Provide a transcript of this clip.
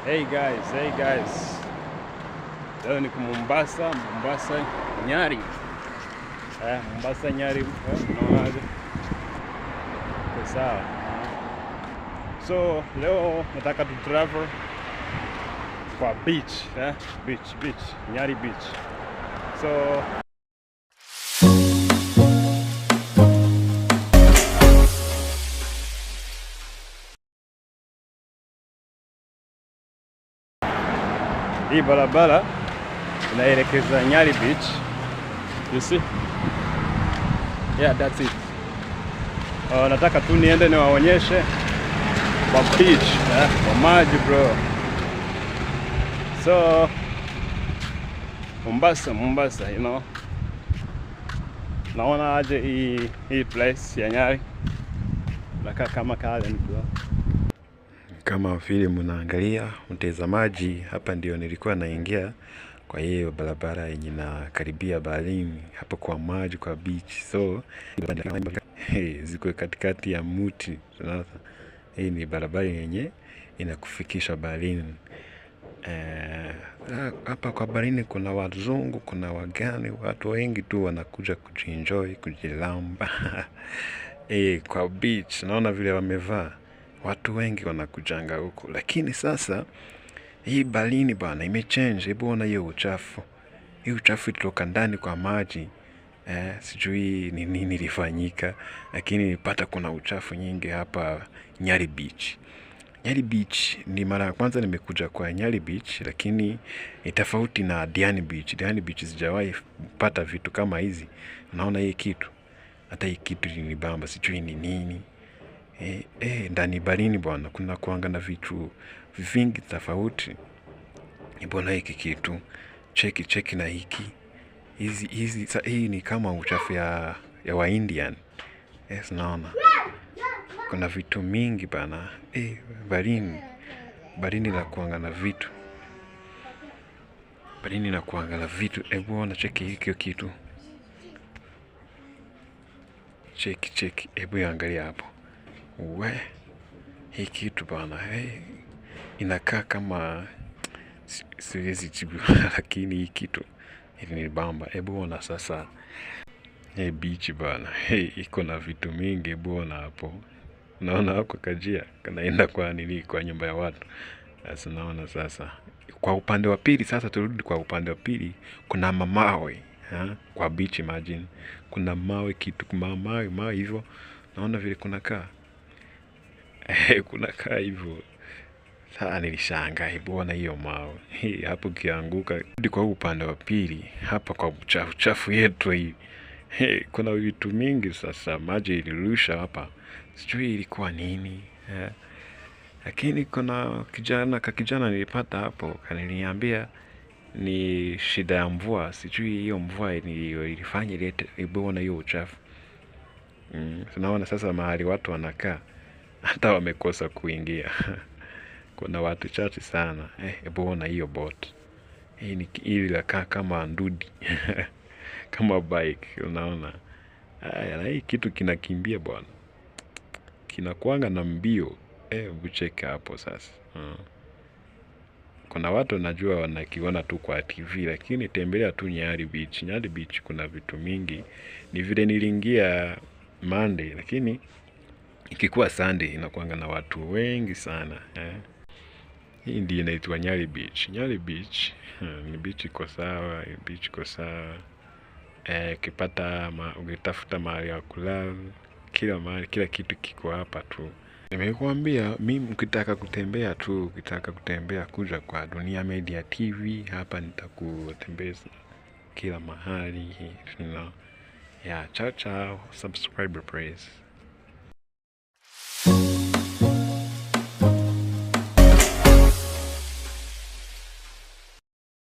Hey guys. Leo niko Mombasa, Nyari. Mombasa Nyari, naonaje? Sawa. So, leo nataka tu travel kwa beach, Nyari beach. So, hii barabara inaelekeza Nyari beach. You see? Yeah, that's it. Nataka tu niende niwaonyeshe kwa beach, kwa maji bro. So Mombasa, you know. Naona aje hii place ya Nyari. Nakaa kama Kalen bro. Kama vile mnaangalia mtazamaji, hapa ndio nilikuwa naingia kwa hiyo barabara yenye na karibia baharini, hapo kwa maji, kwa beach. So ziko katikati ya mti. Hii ni barabara yenye inakufikisha baharini. Hapa kwa baharini kuna wazungu, kuna wageni, watu wengi tu wanakuja kujienjoy, kujilamba. Kwa beach naona vile wamevaa, watu wengi wanakujanga huko. Lakini sasa hii baharini bwana imechange. Hebu ona hiyo uchafu. Hii uchafu itoka ndani kwa maji. Sijui ni nini ilifanyika, lakini nilipata kuna uchafu nyingi hapa Nyari beach. Nyari beach ni mara ya kwanza nimekuja kwa Nyari beach, lakini ni tofauti na Diani beach. Diani beach sijawahi pata vitu kama hizi. Unaona hii kitu? Hata hii kitu ilinibamba, sijui ni nini. Ndani baharini bwana kuna kuanga na vitu vingi tofauti. Mbona hiki kitu? Cheki na hiki. Hii ni kama uchafu ya wa Indian. Yes, naona kuna vitu mingi bana. Baharini la kuanga na vitu. Baharini la kuanga na vitu. Hebu ona, cheki hiki kitu. Cheki. Hebu angalia hapo. Hii kitu bana. Inakaa kama siwezi jibu lakini hii kitu ilinibamba. Hebu ona sasa. Beach bana. Iko na vitu mingi. Hebu ona hapo. Naona hapo kajia kanaenda kwa nini, kwa nyumba ya watu. Sasa naona sasa kwa upande wa pili. Sasa turudi kwa upande wa pili. Kuna mawe kwa beach, imagine. Kuna mawe, kitu mawe hivyo. Naona vile kunakaa. Kunakaa hivyo. Sasa nilishangaa, hebu ona hiyo mawe. Hapo kianguka. Kwa upande wa pili hapa kwa uchafu yetu hii. Kuna vitu mingi sasa, maji ilirusha hapa. Sijui ilikuwa nini. Lakini kuna kijana nilipata hapo, kaniniambia ni shida ya mvua. Sijui hiyo mvua ilifanya ilete ibona hiyo uchafu. Tunaona sasa mahali watu wanakaa hata wamekosa kuingia. Kuna watu chache sana. Hebu ona hiyo boat. Hii lakaa kama ndudi. Kama bike, unaona. Na hii kitu kinakimbia bwana. Kinakuanga na mbio. Bucheka hapo sasa. Kuna watu najua wanakiona tu kwa TV, lakini tembelea tu Nyari beach. Nyari beach kuna vitu mingi. Ni vile niliingia Monday, lakini ikikuwa Sunday inakuanga na watu wengi sana. Hii ndiyo inaitwa Nyari beach. Nyari beach ni beach iko sawa, beach iko sawa. Ukitafuta mahali ya kulala, kila mahali, kila kitu kiko hapa tu. Nimekuambia mimi ukitaka kutembea kuja kwa Dunia Media TV, hapa nitakutembeza kila mahali, you know. Ciao, subscribe please.